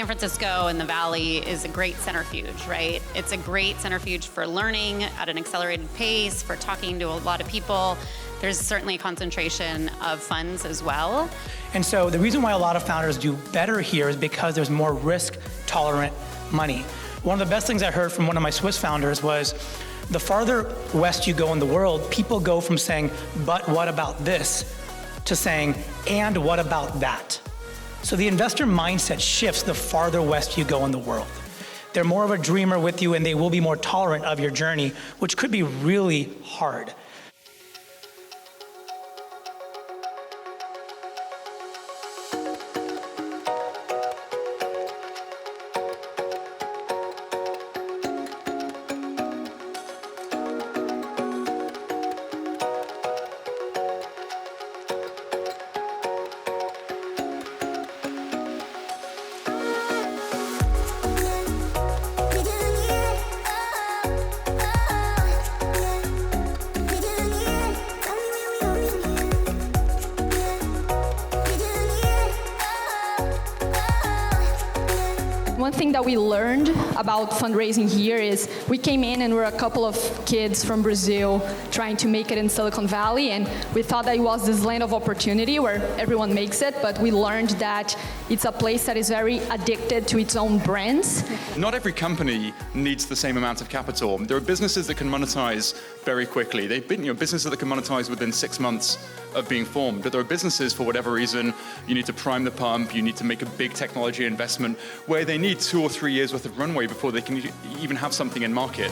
Francisco and the Valley is a great centrifuge, right? It's a great centrifuge for learning at an accelerated pace, for talking to a lot of people. There's certainly a concentration of funds as well. And so the reason why a lot of founders do better here is because there's more risk-tolerant money. One of the best things I heard from one of my Swiss founders was, the farther west you go in the world, people go from saying, but what about this, to saying, and what about that? So the investor mindset shifts the farther west you go in the world. They're more of a dreamer with you, and they will be more tolerant of your journey, which could be really hard. One thing that we learned about fundraising here is we came in and we're a couple of kids from Brazil trying to make it in Silicon Valley, and we thought that it was this land of opportunity where everyone makes it, but we learned that it's a place that is very addicted to its own brands. Not every company needs the same amount of capital. There are businesses that can monetize very quickly. They've been, businesses that can monetize within 6 months of being formed. But there are businesses, for whatever reason, you need to prime the pump, you need to make a big technology investment where they need 2 or 3 years worth of runway before they can even have something in market.